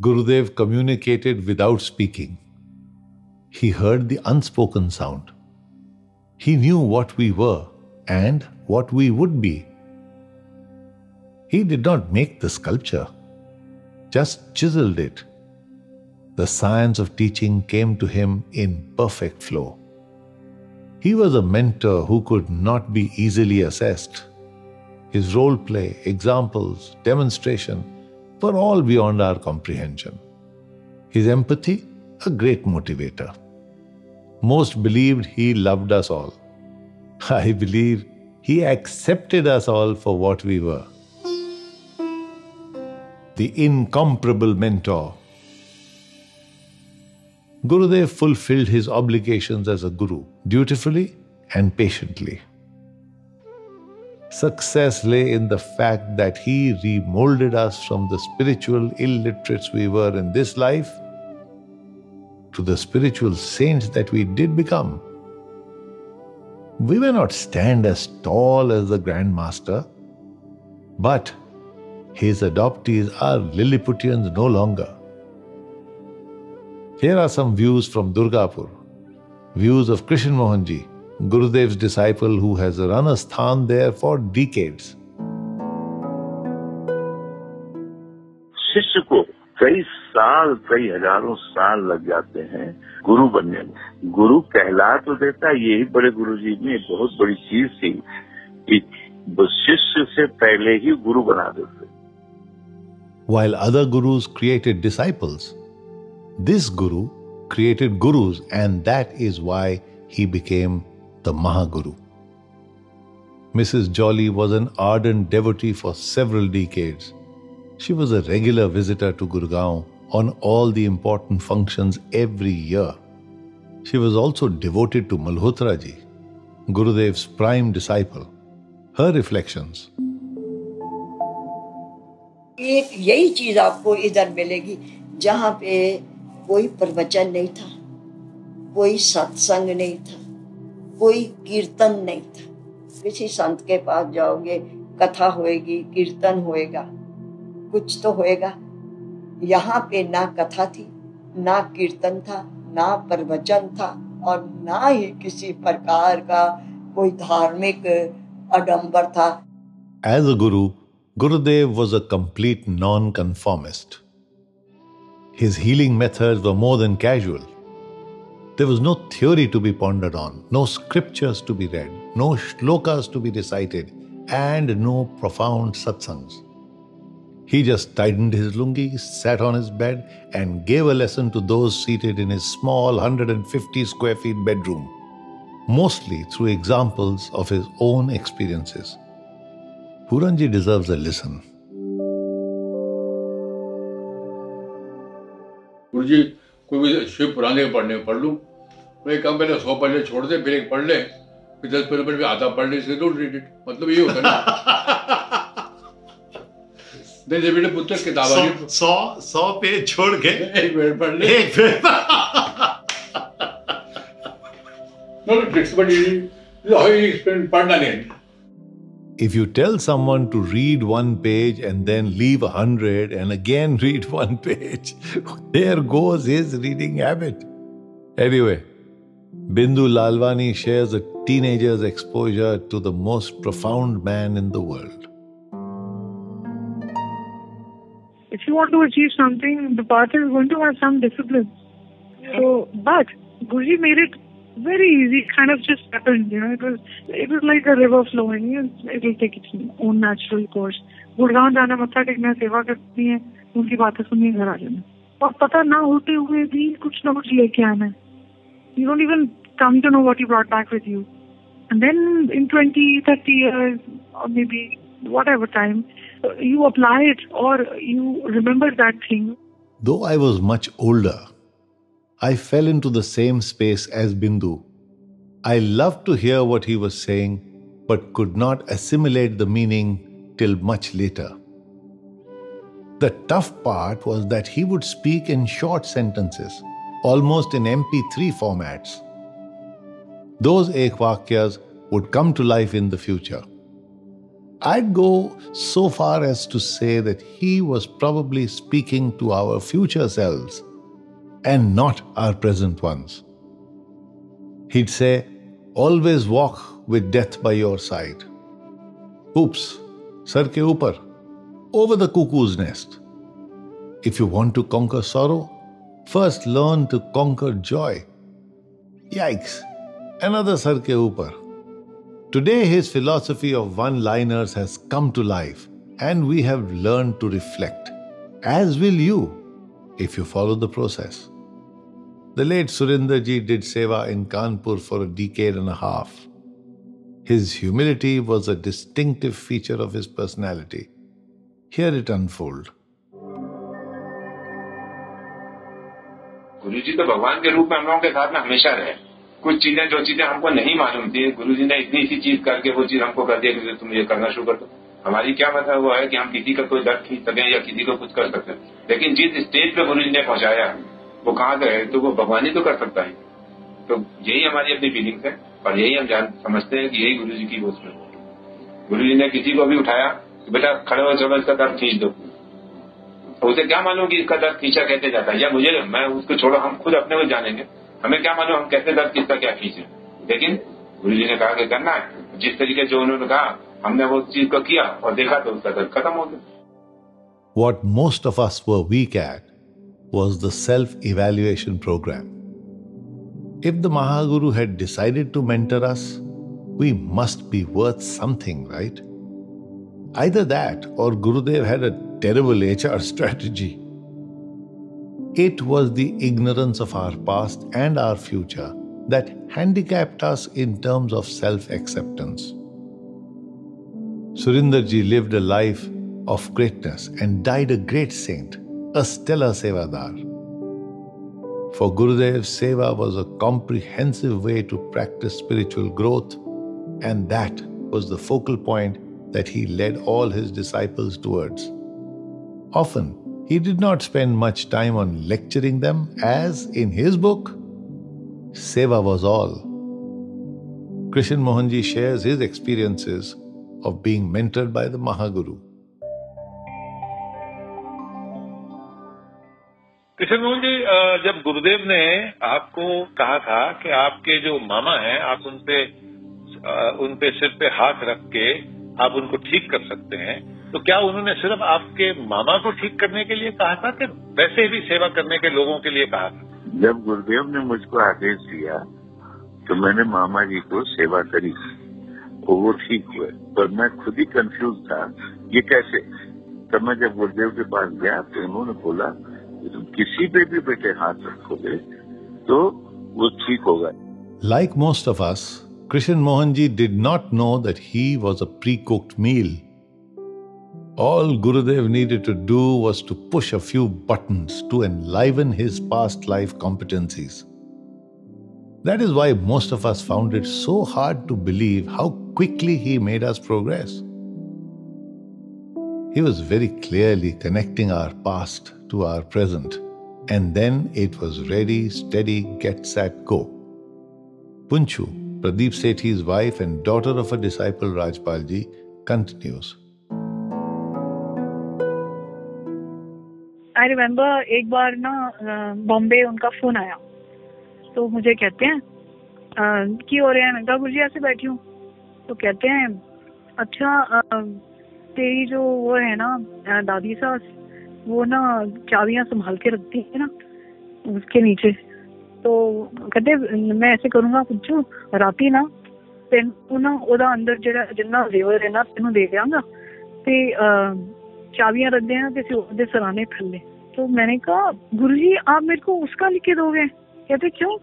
Gurudev communicated without speaking. He heard the unspoken sound. He knew what we were and what we would be. He did not make the sculpture, just chiseled it. The science of teaching came to him in perfect flow. He was a mentor who could not be easily assessed. His role play, examples, demonstration were all beyond our comprehension. His empathy, a great motivator. Most believed he loved us all. I believe he accepted us all for what we were. The incomparable mentor. Gurudev fulfilled his obligations as a guru dutifully and patiently. Success lay in the fact that he remolded us from the spiritual illiterates we were in this life to the spiritual saints that we did become. We may not stand as tall as the Grand Master, but his adoptees are Lilliputians no longer. Here are some views from Durgapur. Views of Krishan Mohanji, Gurudev's disciple who has run a sthan there for decades. शिष्य को कई साल, कई हजारों साल लग जाते हैं गुरु बनने में। गुरु कहला तो देता, यही बड़े गुरुजी में बहुत बड़ी चीज थी कि शिष्य से पहले ही गुरु बना देते। While other gurus created disciples, this guru created gurus, and that is why he became the mahaguru. Mrs. Jolly was an ardent devotee for several decades. She was a regular visitor to Gurgaon on all the important functions every year. She was also devoted to Malhotra ji, Gurudev's prime disciple. Her reflections. एक यही चीज आपको इधर मिलेगी जहाँ पे कोई प्रवचन नहीं था, कोई सत्संग नहीं था, कोई कीर्तन नहीं था। किसी संत के पास जाओगे, कथा होएगी, कीर्तन होएगा, कुछ तो होएगा। यहाँ पे ना कथा थी, ना कीर्तन था, ना प्रवचन था, और ना ही किसी प्रकार का कोई धार्मिक आडंबर था। As a guru, Gurudev was a complete non-conformist. His healing methods were more than casual. There was no theory to be pondered on, no scriptures to be read, no shlokas to be recited, and no profound satsangs. He just tightened his lungi, sat on his bed, and gave a lesson to those seated in his small 150 square feet bedroom, mostly through examples of his own experiences. Puranji deserves a listen. गुरुजी कोई भी शिव पुराने पढ़ने पढ़ लूँ, मैं कम पहले 100 पढ़ ले, छोड़ दे, फिर एक पढ़ ले, फिर 10 मिनट में आधा पढ़ ले, इसलिए डोंट रीड इट। मतलब ये होता है ना। दे बेटे पुस्तक किताब 100 पेज छोड़ के एक मिनट पढ़ ले, एक मिनट नो टेक्स्ट बट ये पढ़ना नहीं। If you tell someone to read one page and then leave 100 and again read one page, there goes his reading habit. Anyway, Bindu Lalwani shares a teenager's exposure to the most profound man in the world. If you want to achieve something, the path is going to have some discipline. So, but Guruji made it very easy. It kind of just happened, it was like a river flowing. It will take its own natural course. Gurgaon जाना, मत्था टेकना, सेवा करनी है, उनकी बातें सुननी, घर आ जाना, और पता ना होते हुए भी कुछ ना कुछ लेके आना है. You don't even come to know what you brought back with you. And then in 20, 30 years, or maybe whatever time, you apply it or you remember that thing. Though I was much older, I fell into the same space as Bindu. I loved to hear what he was saying, but could not assimilate the meaning till much later. The tough part was that he would speak in short sentences, almost in MP3 formats. Those ek vakyas would come to life in the future. I'd go so far as to say that he was probably speaking to our future selves and not our present ones. He'd say, always walk with death by your side. Oops, sar ke upar, over the cuckoo's nest. If you want to conquer sorrow, first learn to conquer joy. Yikes, another sar ke upar. Today, his philosophy of one-liners has come to life, and we have learned to reflect, as will you, if you follow the process. The late Surindarji did seva in Kanpur for a decade and a half. His humility was a distinctive feature of his personality. Hear it unfold. गुरुजी तो भगवान के रूप में हम लोगों के साथ में हमेशा रहे। कुछ चीजें जो चीजें हमको नहीं मालूम थी, गुरुजी ने इतनी सी चीज करके वो चीज हमको कर दिया कि तुम ये करना शुरू कर दो। हमारी क्या मतलब वो है कि हम किसी का कोई दर्द खींच सकें या किसी को कुछ कर सकते हैं, लेकिन जिस स्टेज पे गुरुजी ने पहुंचाया वो कहाँ से है, तो वो भगवान ही तो कर सकता है। तो यही हमारी अपनी फीलिंग्स है और यही हम समझते हैं कि यही गुरुजी की वो उसमें। गुरुजी ने किसी को भी उठाया कि बेटा खड़े हो, चलो इसका दर्द खींच दो, तो उसे क्या मालूम कि इसका दर्द खींचा कैसे जाता है, या मुझे मैं उसको छोड़ो, हम खुद अपने को जानेंगे, हमें क्या मालूम हम कैसे दर्द किसका क्या खींचे। लेकिन गुरुजी ने कहा कि करना है, जिस तरीके जो उन्होंने कहा हमने वो चीज को किया और देखा तो उसका दर्द खत्म हो गया। What most of us were weak at was the self-evaluation program. If the mahaguru had decided to mentor us, we must be worth something, right? Either that or Gurudev had a terrible HR strategy. It was the ignorance of our past and our future that handicapped us in terms of self-acceptance. Surindarji lived a life of greatness and died a great saint, a stellar sevadar. For Gurudev, seva was a comprehensive way to practice spiritual growth, and that was the focal point that he led all his disciples towards. Often, he did not spend much time on lecturing them, as in his book, seva was all. Krishan Mohanji shares his experiences of being mentored by the mahaguru. Krishna Mohan ji, जब गुरुदेव ने आपको कहा था कि आपके जो मामा हैं आप उनपे सिर पे हाथ रख के आप उनको ठीक कर सकते हैं, तो क्या उन्होंने सिर्फ आपके मामा को ठीक करने के लिए कहा था कि वैसे भी सेवा करने के लोगों के लिए कहा था? जब गुरुदेव ने मुझको आदेश दिया तो मैंने मामा जी को सेवा करी, वो ठीक हुए, पर मैं खुद ही कंफ्यूज था ये कैसे। तब मैं जब गुरुदेव के पास गया तो उन्होंने बोला तुम किसी पे भी बेटे हाथ रखोगे तो वो ठीक होगा। Like most of us, Krishan Mohanji did not know that he was a pre-cooked meal. All Gurudev needed to do was to push a few buttons to enliven his past life competencies. That is why most of us found it so hard to believe how quickly he made us progress. He was very clearly connecting our past to our present, and then it was ready, steady, get, set, go. Punchu, Pradeep Sethi's wife and daughter of a disciple Rajpal ji, continues. I remember एक बार ना बॉम्बे उनका phone आया तो मुझे कहते हैं की हो रहे हैं, मैं कहा गुरुजी ऐसे बैठी हूँ, तो कहते हैं अच्छा तेरी जो वो है ना दादी सास वो ना चाबियां संभाल के रखती है ना उसके नीचे, तो कहते मैं ऐसे करूँगा पुच्छू राती ना तेनू ना ओदा अंदर जिन्ना जेवर है ना तेनू दे देंगा ते चाबियां रख देना किसी ओदे सराने थल्ले। तो मैंने कहा गुरुजी आप मेरे को उसका लिख के दोगे? कहते क्यों,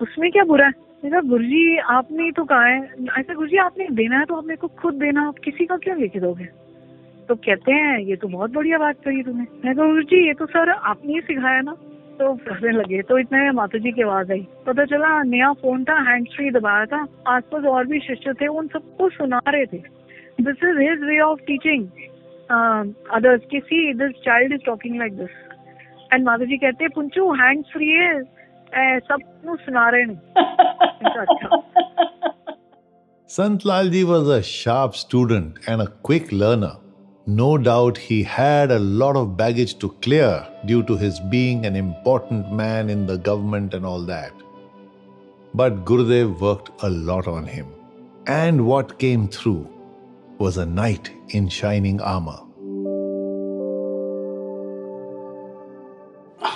उसमें क्या बुरा है? मैंने कहा गुरुजी आपने तो कहा है ऐसा, गुरुजी आपने देना है तो आप मेरे को खुद देना, आप किसी का क्या लिख दोगे? तो कहते हैं ये तो बहुत बढ़िया बात कही तूने। मैं कहा गुरुजी ये तो सर आपने ही सिखाया ना। तो हंसने लगे। तो इतने में माता जी की आवाज आई, पता चला नया फोन था, हैंड फ्री दबाया था, आसपास और भी शिष्य थे, उन सबको सुना रहे थे। This is his way of teaching others कि see this child is talking like this. And माता जी कहते हैं पुंचू हैंड फ्री है, सब सुना रहे हैं। अच्छा Sant Lalji was a sharp student and a quick learner. No doubt he had a lot of baggage to clear due to his being an important man in the government and all that. But Gurudev worked a lot on him. And what came through was a knight in shining armor.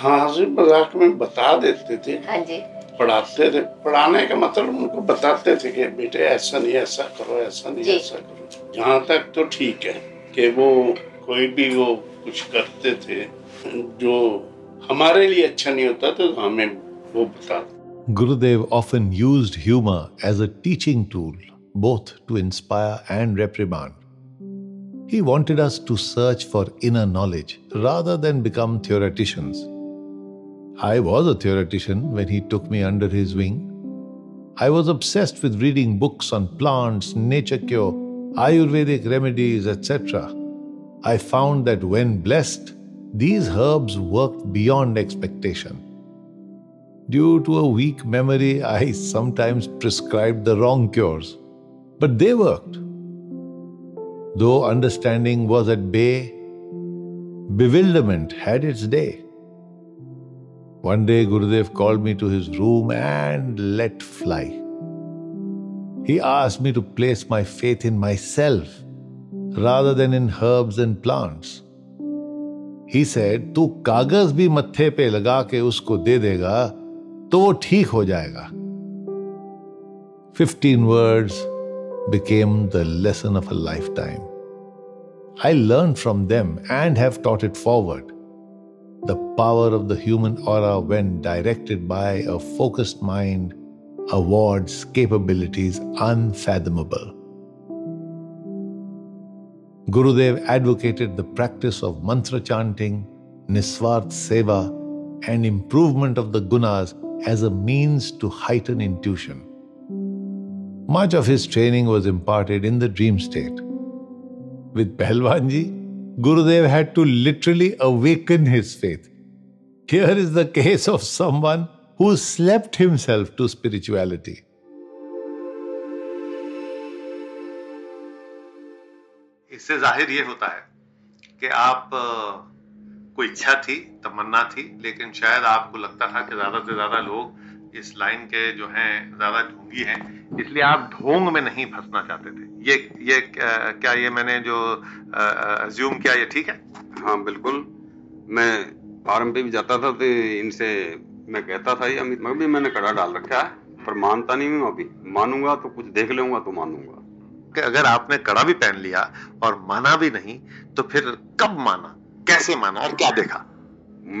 हाँ जी, मजाक में बता देते थे। हाँ जी। पढ़ाते थे, पढ़ाने का मतलब उनको बताते थे कि बेटे ऐसा नहीं ऐसा करो, ऐसा नहीं ऐसा करो। जहाँ तक तो ठीक है कि वो कोई भी वो कुछ करते थे जो हमारे लिए अच्छा नहीं होता तो हमें वो बताते। Gurudev often used humor as a teaching tool, both to inspire and reprimand. He wanted us to search for inner knowledge rather than become theoreticians. I was a theoretician when he took me under his wing. I was obsessed with reading books on plants, nature cure, Ayurvedic remedies, etc. I found that when blessed, these herbs worked beyond expectation. Due to a weak memory, I sometimes prescribed the wrong cures, but they worked. Though understanding was at bay, bewilderment had its day. One day, Gurudev called me to his room and let fly. He asked me to place my faith in myself rather than in herbs and plants. He said, "तू कागज भी मत्थे पे लगा के उसको दे देगा तो वो ठीक हो जाएगा." 15 words became the lesson of a lifetime. I learned from them and have taught it forward. The power of the human aura, when directed by a focused mind, awards capabilities unfathomable. Gurudev advocated the practice of mantra chanting, niswart seva, and improvement of the gunas as a means to heighten intuition. Much of his training was imparted in the dream state. With Pahalwanji, Gurudev had to literally awaken his faith. Here is the case of someone who slept himself to spirituality. इससे जाहिर ये होता है कि आप कोई इच्छा थी, तमन्ना थी, लेकिन शायद आपको लगता था कि ज्यादा से ज्यादा लोग इस लाइन के जो हैं ज्यादा ढोंगी हैं, इसलिए आप ढोंग में नहीं फंसना चाहते थे। ये क्या ये मैंने जो अज्यूम किया ये ठीक है? हाँ बिल्कुल। मैं फार्म पे भी जाता था तो इनसे मैं कहता था ये अमित मगर भी मैंने कड़ा डाल रखा है पर मानता नहीं हूँ। अभी मानूंगा तो कुछ देख लूंगा तो मानूंगा। कि अगर आपने कड़ा भी पहन लिया और माना भी नहीं तो फिर कब माना, कैसे माना और क्या देखा?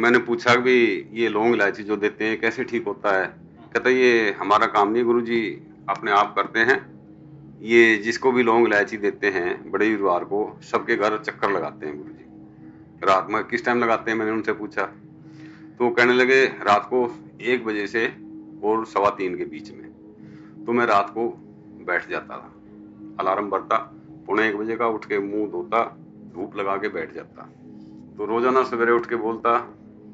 मैंने पूछा कि ये लौंग इलायची जो देते हैं कैसे ठीक होता है? कहता ये हमारा काम नहीं गुरुजी, अपने आप करते हैं। ये जिसको भी लौंग इलायची देते हैं बड़े वीरवार को सबके घर चक्कर लगाते हैं गुरुजी। रात में किस टाइम लगाते हैं मैंने उनसे पूछा तो कहने लगे रात को 1 बजे से और 2:15 के बीच में। तो मैं रात को बैठ जाता था, अलार्म बजता, 1:45 बजे का उठ के मुंह धोता, धूप लगा के बैठ जाता। तो रोजाना सवेरे उठ के बोलता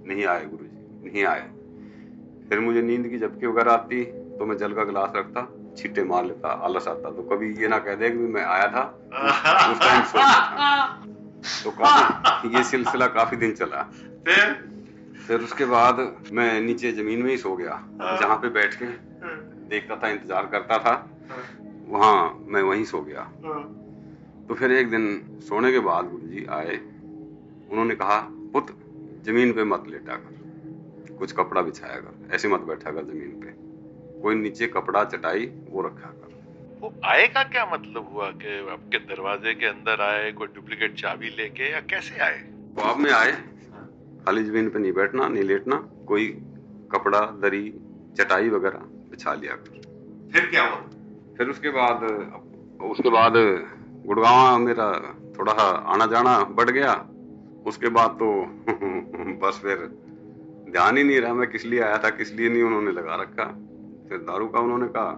नहीं आए गुरुजी, नहीं आए। फिर मुझे नींद की झपकी वगैरह आती तो मैं जल का गिलास रखता, छिट्टे मार लेता, आलस आता तो कभी ये ना कह दे कि मैं आया था उस टाइम सो था। तो काफी ये सिलसिला काफी दिन चला। फिर उसके बाद मैं नीचे जमीन में ही सो गया, जहाँ पे बैठ के देखता था, इंतजार करता था, वहां मैं वहीं सो गया। तो फिर एक दिन सोने के बाद गुरुजी आए, उन्होंने कहा पुत्र जमीन पे मत लेटा कर, कुछ कपड़ा बिछाया कर, ऐसे मत बैठा कर जमीन पे, कोई नीचे कपड़ा चटाई वो रखा कर। वो आए का क्या मतलब हुआ कि आपके दरवाजे के अंदर आए, कोई डुप्लीकेट चाबी लेके, या कैसे आए? ख्वाब में आए, खाली जमीन पे नहीं बैठना, नहीं लेटना, कोई कपड़ा, दरी, चटाई वगैरह बिछा लिया कर। फिर क्या हुआ? फिर उसके बाद गुड़गांव मेरा थोड़ा सा आना जाना बढ़ गया। उसके बाद तो बस फिर ध्यान ही नहीं रहा मैं किस लिए आया था किस लिए नहीं, उन्होंने लगा रखा। फिर दारू का उन्होंने कहा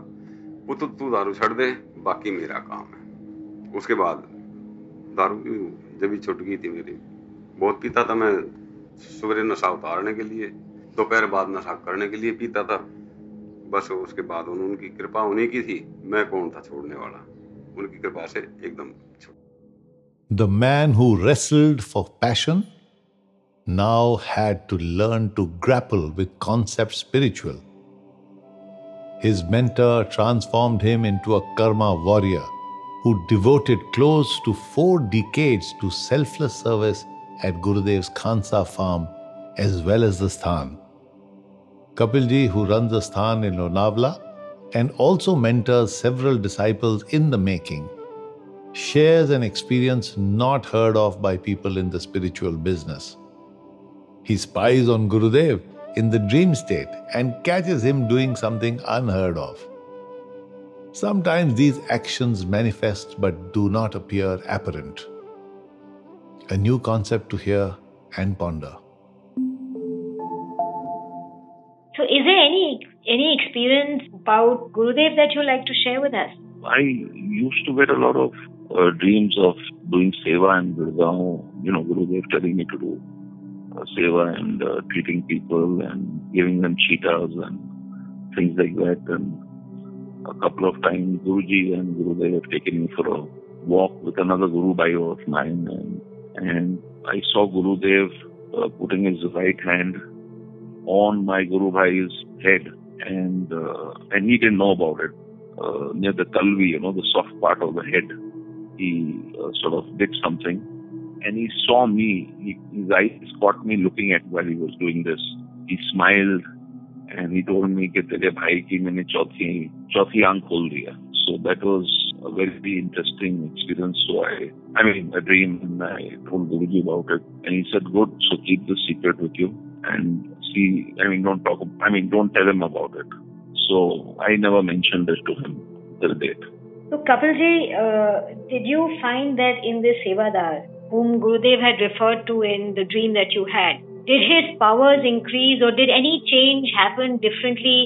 पुत्र तू दारू छोड़ दे, बाकी मेरा काम है। उसके बाद दारू जब भी छूट गई थी मेरी, बहुत पीता था मैं, सुबह नशा उतारने के लिए, दोपहर बाद नशा करने के लिए पीता था। बस उसके बाद उनकी कृपा उन्हीं की थी, मैं कौन था छोड़ने वाला, उनकी कृपा से एकदम छोड़। The man who wrestled for passion now had to learn to grapple with concepts spiritual. His mentor transformed him into a karma warrior who devoted close to 4 decades to selfless service at Gurudev's Khansa farm as well as the Sthan. Kapilji, who runs the Sthan in Lonavla and also mentors several disciples in the making, shares an experience not heard of by people in the spiritual business. He spies on Gurudev in the dream state and catches him doing something unheard of. Sometimes these actions manifest but do not appear apparent. A new concept to hear and ponder. So is there any experience about Gurudev that you like to share with us? I used to get a lot of dreams of doing seva in Gurgaon, Gurudev telling me to do seva and treating people and giving them cheetahs and things like that. And a couple of times Guruji and Gurudev have taken me for a walk with another Guru Bhai of mine, and I saw Gurudev putting his right hand on my Guru Bhai's head, and he didn't know about it. Near the talvi, the soft part of the head, he sort of did something, and he saw me. His eyes caught me looking at while he was doing this. He smiled, and he told me that तेरे भाई की मैंने चौथी आंख खोल दिया. So that was a very interesting experience. So a dream, and I told Guruji about it, and he said, "Good. So keep the secret with you, and see. Don't tell him about it." So I never mentioned it to him till date. So Kapilji, did you find that in this Sevadar, whom Gurudev had referred to in the dream that you had, did his powers increase, or did any change happen differently?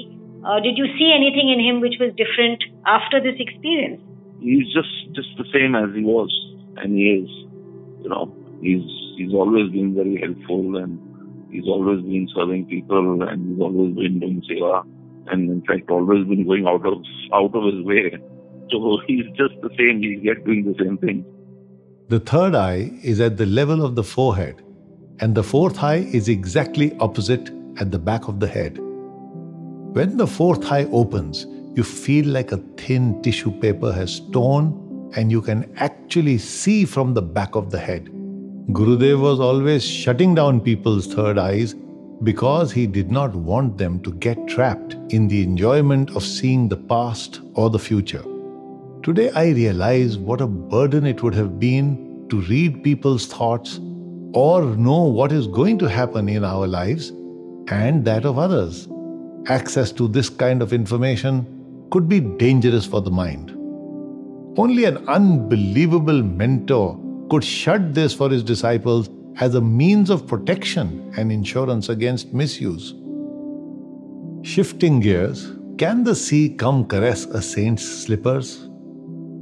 Did you see anything in him which was different after this experience? He's just the same as he was, and he is. He's always been very helpful, and he's always been serving people, and he's always been doing seva, and in fact always been going out of his way. So he's just the same. He's yet doing the same thing. The third eye is at the level of the forehead, and the fourth eye is exactly opposite at the back of the head. When the fourth eye opens, you feel like a thin tissue paper has torn, and you can actually see from the back of the head. Gurudev was always shutting down people's third eyes because he did not want them to get trapped in the enjoyment of seeing the past or the future. Today I realize what a burden it would have been to read people's thoughts or know what is going to happen in our lives and that of others. Access to this kind of information could be dangerous for the mind. Only an unbelievable mentor could shut this for his disciples as a means of protection and insurance against misuse. Shifting gears, can the sea come caress a saint's slippers?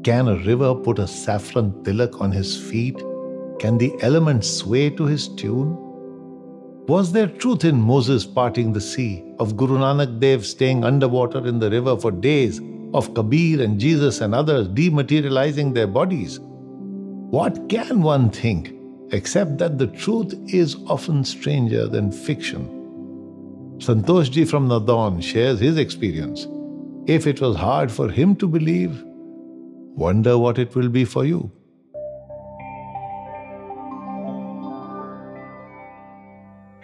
Can a river put a saffron tilak on his feet? Can the elements sway to his tune? Was there truth in Moses parting the sea, of Guru Nanak Dev staying underwater in the river for days, of Kabir and Jesus and others dematerializing their bodies? What can one think except that the truth is often stranger than fiction? Santosh ji from Nadon shares his experience. If it was hard for him to believe, wonder what it will be for you.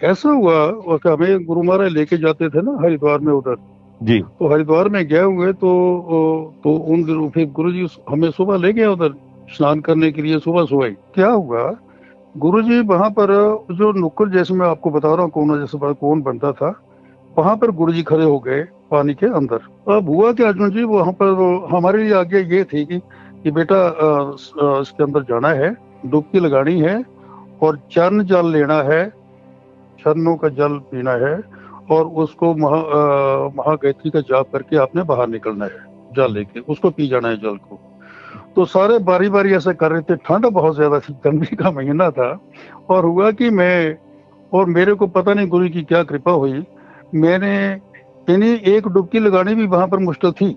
ऐसा हुआ कि हमें गुरु महाराज लेके जाते थे ना हरिद्वार में उधर जी, तो हरिद्वार में गए हुए तो उन दिनों फिर गुरु जी हमें सुबह ले गए उधर स्नान करने के लिए। सुबह क्या हुआ, गुरु जी वहां पर जो नुक्कड़ जैसे मैं आपको बता रहा हूँ कोना जैसे कौन बनता था, वहां पर गुरु जी खड़े हो गए पानी के अंदर। अब हुआ कि अर्जुन जी वहां पर हमारे लिए आगे ये थी कि बेटा इसके अंदर जाना है, डुबकी लगानी है और चरण जल लेना है, चरणों का जल पीना है और उसको महागायत्री का जाप करके आपने बाहर निकलना है, जल लेके उसको पी जाना है जल को। तो सारे बारी बारी ऐसे कर रहे थे, ठंड बहुत ज्यादा थी, गर्मी का महीना था। और हुआ कि मेरे को पता नहीं गुरु की क्या कृपा हुई, मैंने यानी एक डुबकी लगानी भी वहां पर मुश्किल थी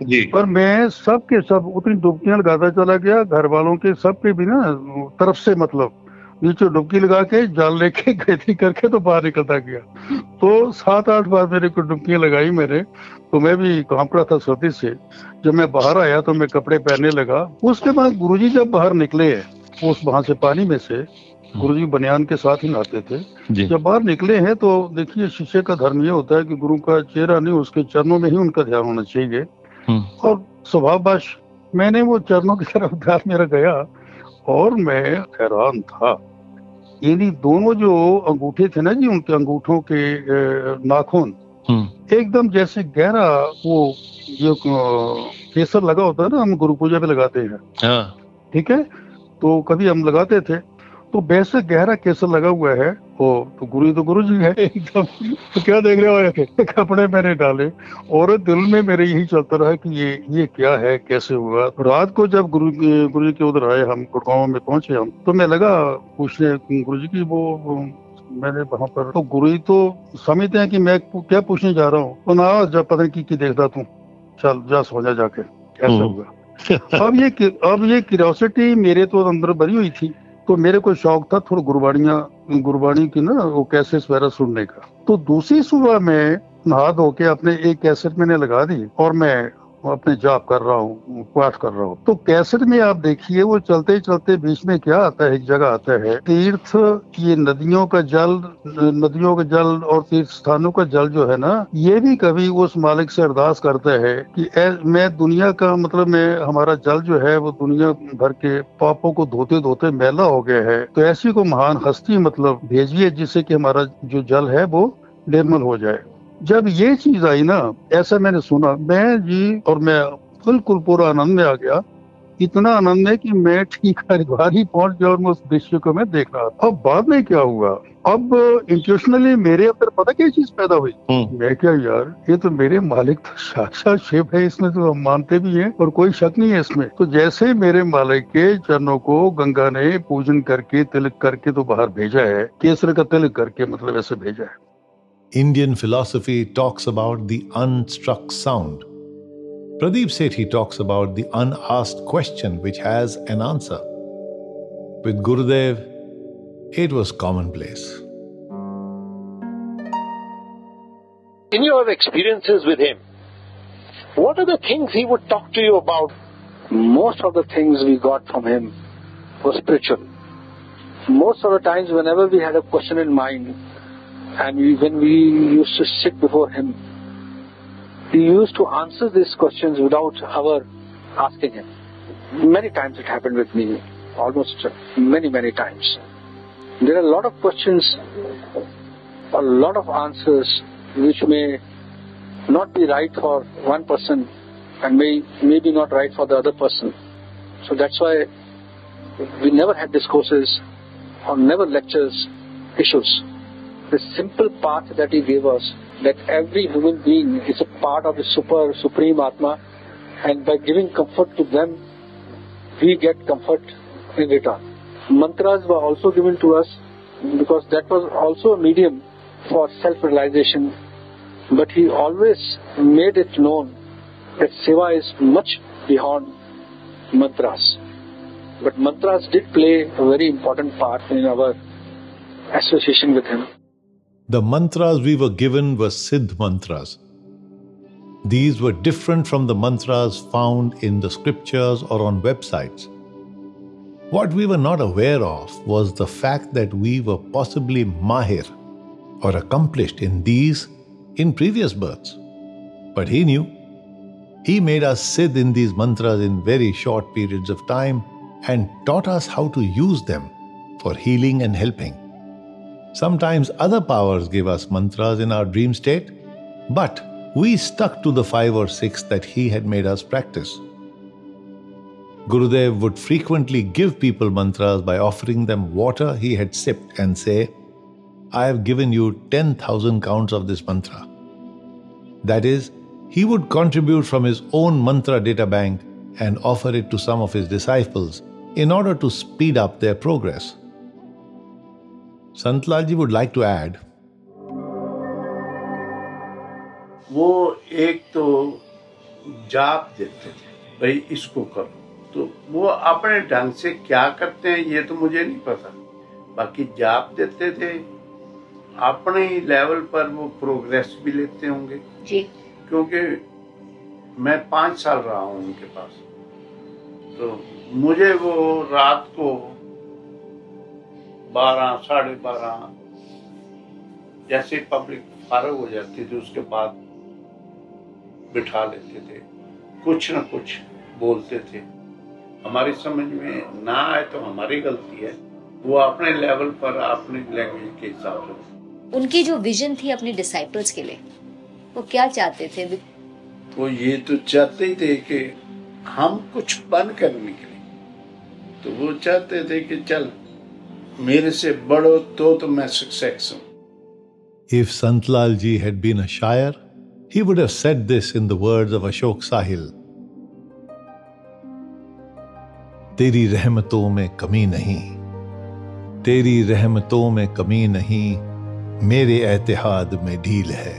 जी। पर मैं सब के सब उतनी डुबकियां लगाता चला गया, घर वालों के सबके भी ना तरफ से, मतलब नीचे डुबकी लगा के जाल लेके खेती करके तो बाहर निकलता गया। तो 7-8 बार मेरे को डुबकियां लगाई मैंने, तो मैं भी कांप रहा था सर्दी से। जब मैं बाहर आया तो मैं कपड़े पहनने लगा। उसके बाद गुरुजी जब बाहर निकले उस वहां से पानी में से, गुरुजी बनियान के साथ ही नहाते थे, जब बाहर निकले हैं तो देखिए शिष्य का धर्म ये होता है कि गुरु का चेहरा नहीं, उसके चरणों में ही उनका ध्यान होना चाहिए। और स्वभाववश मैंने वो चरणों की तरफ ध्यान मेरा गया और मैं हैरान था। यानी दोनों जो अंगूठे थे ना जी, उनके अंगूठों के नाखून एकदम जैसे गहरा वो ये केसर लगा होता है ना, हम गुरु पूजा पे लगाते हैं, ठीक है, तो कभी हम लगाते थे, तो वैसे गहरा केसर लगा हुआ है। वो तो गुरु जी है एकदम। तो क्या देख रहे हो, कपड़े मैंने डाले और दिल में मेरे यही चलता रहा कि ये क्या है, कैसे हुआ। रात को जब गुरु जी के उधर आए, हम गुड़गांव में पहुंचे हम, तो मैं लगा पूछने गुरु जी की, वो मैंने वहां पर, तो गुरु जी तो समझते हैं कि मैं क्या पूछने जा रहा हूँ, तो ना जब पता नहीं की देखता तू, चल जा सो जा जाके, ऐसा हुआ। अब ये क्यूरियोसिटी मेरे तो अंदर भरी हुई थी, तो मेरे को शौक था थोड़ा गुरबाणी की ना वो कैसेट वगैरह सुनने का। तो दूसरी सुबह में नहा धो के अपने एक कैसेट मैंने लगा दी और मैं अपने जाप कर रहा हूँ, पाठ कर रहा हूँ। तो कैसेट में आप देखिए वो चलते चलते बीच में क्या आता है, एक जगह आता है तीर्थ, ये नदियों का जल और तीर्थ स्थानों का जल जो है ना, ये भी कभी उस मालिक से अरदास करता है कि मैं दुनिया का, मतलब मैं हमारा जल जो है वो दुनिया भर के पापों को धोते धोते मैला हो गया है, तो ऐसी को महान हस्ती मतलब भेजिए जिससे कि हमारा जो जल है वो निर्मल हो जाए। जब ये चीज आई ना, ऐसा मैंने सुना मैं जी, और मैं बिल्कुल पूरा आनंद में आ गया। इतना आनंद है कि मैं ठीक हरिद्वार ही पहुंच गया और मैं उस दृश्य को मैं देख रहा था। अब बाद में क्या हुआ, अब इंट्यूशनली मेरे अंदर पता क्या चीज पैदा हुई, मैं क्या यार, ये तो मेरे मालिक तो साक्षात शिव है, इसमें तो हम मानते भी हैं और कोई शक नहीं है इसमें। तो जैसे मेरे मालिक के चरणों को गंगा ने पूजन करके तिलक करके तो बाहर भेजा है, केसर का तिलक करके, मतलब ऐसे भेजा है। Indian philosophy talks about the unstruck sound. Pradeep said he talks about the unasked question which has an answer. With Gurudev, it was commonplace. In your experiences with him, what are the things he would talk to you about? Most of the things we got from him were spiritual. Most of the times whenever we had a question in mind, and when we used to sit before him, he used to answer these questions without our asking him. Many times it happened with me, almost many times. There are a lot of questions, a lot of answers which may not be right for one person and may be not right for the other person. So that's why we never had discourses or never lectures, issues. The simple path that he gave us, that every human being is a part of the supreme Atma, and by giving comfort to them, we get comfort in return. Mantras were also given to us because that was also a medium for self-realization, but he always made it known that Seva is much beyond mantras. But mantras did play a very important part in our association with him. The mantras we were given were Siddh mantras. These were different from the mantras found in the scriptures or on websites. What we were not aware of was the fact that we were possibly mahir or accomplished in these in previous births. But he knew. He made us Siddh in these mantras in very short periods of time and taught us how to use them for healing and helping. Sometimes other powers gave us mantras in our dream state, but we stuck to the 5 or 6 that he had made us practice. Gurudev would frequently give people mantras by offering them water he had sipped and say, "I have given you 10,000 counts of this mantra." That is, he would contribute from his own mantra data bank and offer it to some of his disciples in order to speed up their progress. Santlalji would like to add, वो एक तो जाप देते थे, भाई इसको करो, तो वो अपने ढंग से क्या करते हैं ये तो मुझे नहीं पता, बाकी जाप देते थे। अपने ही लेवल पर वो प्रोग्रेस भी लेते होंगे जी, क्योंकि मैं 5 साल रहा हूँ उनके पास, तो मुझे वो रात को 12, 12:30 जैसे पब्लिक फारग हो जाती थी उसके बाद बिठा लेते थे, कुछ न कुछ बोलते थे, हमारी समझ में ना आए तो हमारी गलती है, वो अपने लेवल पर अपनी लैंग्वेज के हिसाब से। उनकी जो विजन थी अपने डिसाइपल्स के लिए, वो क्या चाहते थे? वो ये तो चाहते ही थे कि हम कुछ बन कर निकले, तो वो चाहते थे कि चल मेरे से बड़ो तो मैं सक्सेस हूं। If Santlal ji had been a shire, he would have said this in the words of Ashok Sahil. तेरी रहमतों में कमी नहीं, तेरी रहमतों में कमी नहीं, मेरे एतिहाद में ढील है,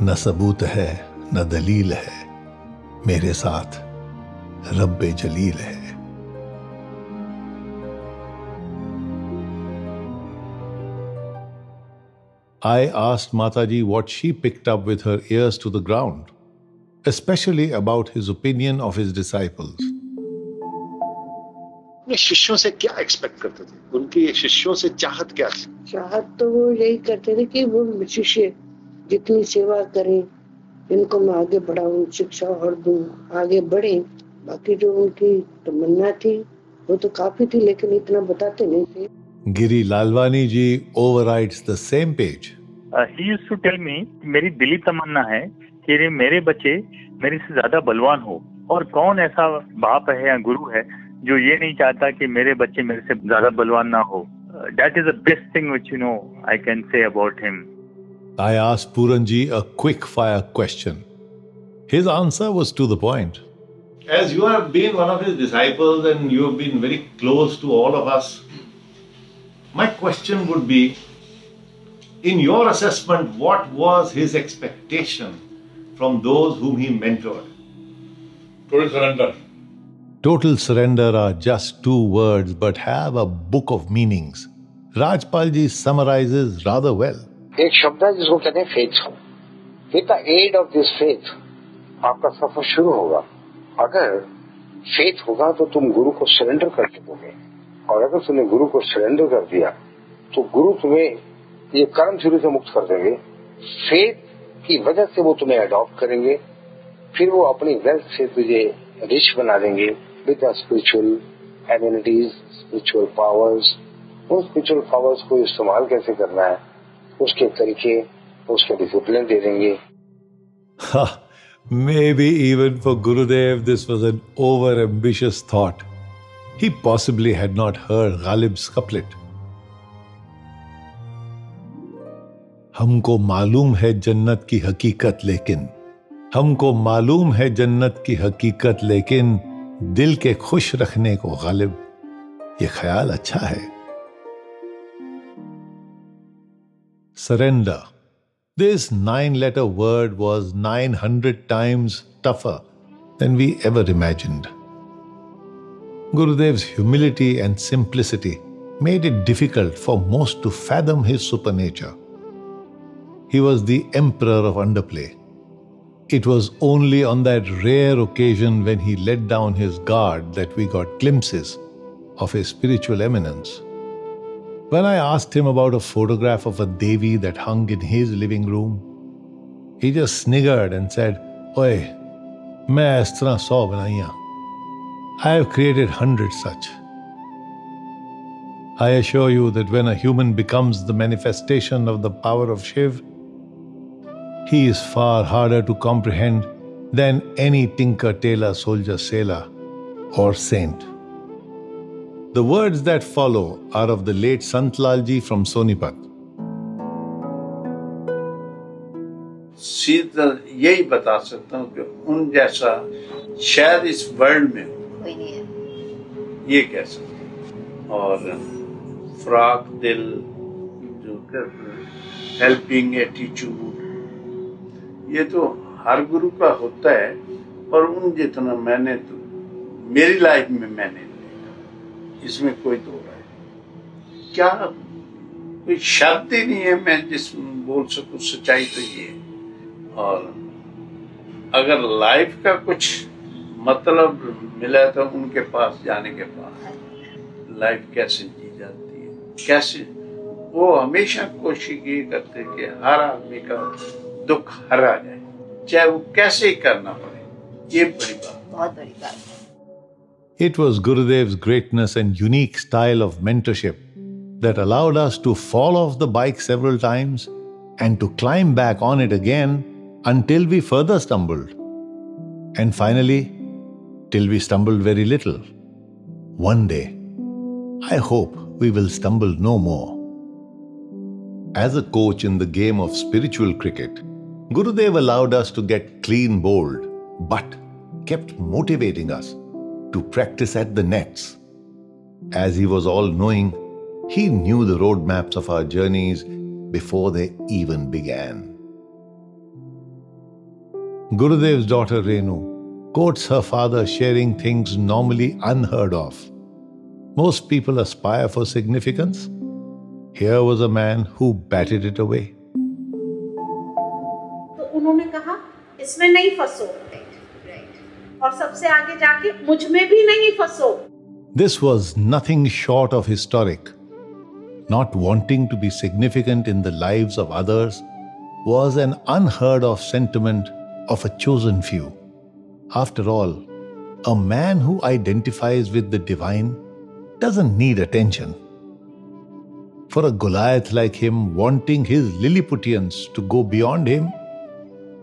न सबूत है न दलील है, मेरे साथ रब्बे जलील है। I asked Mataji what she picked up with her ears to the ground, especially about his opinion of his disciples. अपने शिष्यों से क्या एक्सपेक्ट करते थे? उनकी शिष्यों से चाहत क्या थी? चाहत तो वो यही करते थे कि वो शिष्य जितनी सेवा करें, इनको मैं आगे बढ़ाऊं, शिक्षा और दूं, आगे बढ़े। बाकी जो उनकी तमन्ना थी वो तो काफी थी, लेकिन इतना बताते नहीं थे। Giri Lalwani ji overrides the same page. He used to tell me, मेरी दिली तमन्ना है कि मेरे बच्चे मेरे से ज्यादा बलवान हो, और कौन ऐसा बाप है या गुरु है जो ये नहीं चाहता कि मेरे बच्चे मेरे से ज्यादा बलवान ना हो। That is the best thing which I can say about him. I asked Puran ji a quick fire question. His answer was to the point. As you have been one of his disciples and you have been very close to all of us, my question would be, in your assessment, what was his expectation from those whom he mentored? Total surrender. Total surrender are just 2 words but have a book of meanings. Rajpal ji summarizes rather well. एक शब्द है जिसको कहते हैं faith. With the aid of this faith आपका सफर शुरू होगा। अगर फेथ होगा तो तुम गुरु को सरेंडर कर दोगे, और अगर तुमने गुरु को सरेंडर कर दिया तो गुरु तुम्हें ये कर्म शुरू से मुक्त कर देंगे। फेथ की वजह से वो तुम्हें अडॉप्ट करेंगे, फिर वो अपनी वेल्थ से तुझे रिच बना देंगे with the spiritual abilities, spiritual powers. उन स्पिरिचुअल पावर्स को इस्तेमाल कैसे करना है उसके तरीके, उसके डिसिप्लिन दे देंगे। Maybe even for Gurudev this was an over-ambitious thought. He possibly had not heard Ghalib's couplet. हमको मालूम है जन्नत की हकीकत लेकिन, हमको मालूम है जन्नत की हकीकत लेकिन, दिल के खुश रखने को गालिब, ये ख्याल अच्छा है। Surrender. This 9-letter word was 900 times tougher than we ever imagined. Gurudev's humility and simplicity made it difficult for most to fathom his supernature. He was the emperor of underplay. It was only on that rare occasion when he let down his guard that we got glimpses of his spiritual eminence. When I asked him about a photograph of a Devi that hung in his living room, he just sniggered and said, "Oye, main is tarah 100 banaiyan. I have created 100 such." I assure you that when a human becomes the manifestation of the power of Shiv, he is far harder to comprehend than any tinker, tailor, soldier, sailor, or saint. The words that follow are of the late Santlal ji from Sonipat. सीधा यही बता सकता हूँ कि उन जैसा शायद इस वर्ल्ड में कोई नहीं है, ये कह सकते हैं। और फ्राक दिल, जो हेल्पिंग एटीट्यूड, ये तो हर गुरु का होता है, पर उन जितना मैंने तो मेरी लाइफ में मैंने देखा, इसमें कोई दो राय नहीं। क्या कोई शब्द ही नहीं है मैं जिसमें बोल सकूं, सच्चाई तो ये है। और अगर लाइफ का कुछ मतलब मिला तो उनके पास जाने के बाद लाइफ कैसे जी जाती है, कैसे वो हमेशा कोशिश ये करते कि हर आदमी का दुख हरा जाए, चाहे वो कैसे ही करना पड़े। ये बड़ी बात, बहुत बड़ी बात। It was Gurudev's greatness and unique style of mentorship that allowed us to fall off the bike several times and to climb back on it again until we further stumbled. And finally, till we stumbled very little. One day, I hope we will stumble no more. As a coach in the game of spiritual cricket, Gurudev allowed us to get clean bowled, but kept motivating us to practice at the nets. As he was all-knowing, he knew the roadmaps of our journeys before they even began. Gurudev's daughter Renu quotes her father sharing things normally unheard of. Most people aspire for significance. Here was a man who batted it away. तो उन्होंने कहा इसमें नहीं फंसो, और सबसे आगे जाके मुझ में भी नहीं फंसो. This was nothing short of historic. Not wanting to be significant in the lives of others was an unheard of sentiment of a chosen few. After all, a man who identifies with the divine doesn't need attention. For a Goliath like him wanting his Lilliputians to go beyond him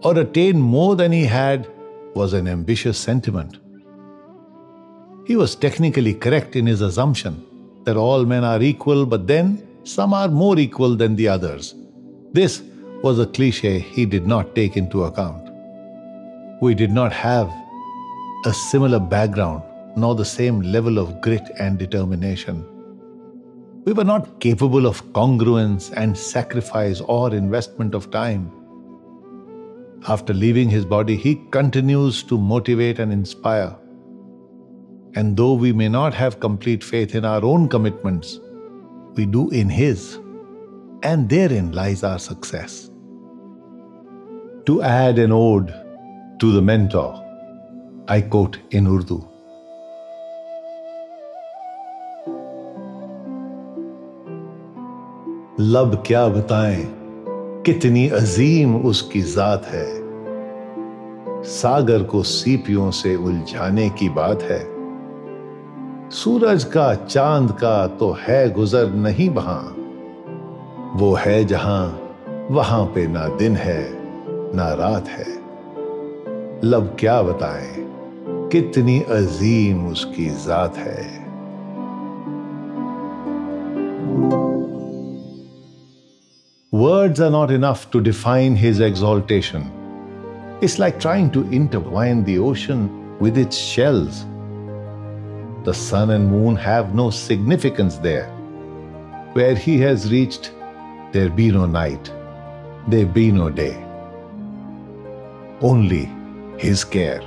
or attain more than he had was an ambitious sentiment. He was technically correct in his assumption that all men are equal, but then some are more equal than the others. This was a cliché he did not take into account. We did not have a similar background nor the same level of grit and determination. We were not capable of congruence and sacrifice or investment of time. After leaving his body, he continues to motivate and inspire. And though we may not have complete faith in our own commitments, we do in his, and therein lies our success. To add an ode to the mentor, I quote in Urdu. लब क्या बताएं, कितनी अजीम उसकी जात है, सागर को सीपियों से उलझाने की बात है, सूरज का चांद का तो है गुजर नहीं वहां, वो है जहां वहां पे ना दिन है ना रात है, लब क्या बताएं, कितनी अजीम उसकी जात है. Words are not enough to define his exaltation. It's like trying to intertwine the ocean with its shells. The sun and moon have no significance there. Where he has reached, there be no night, there be no day. Only his care.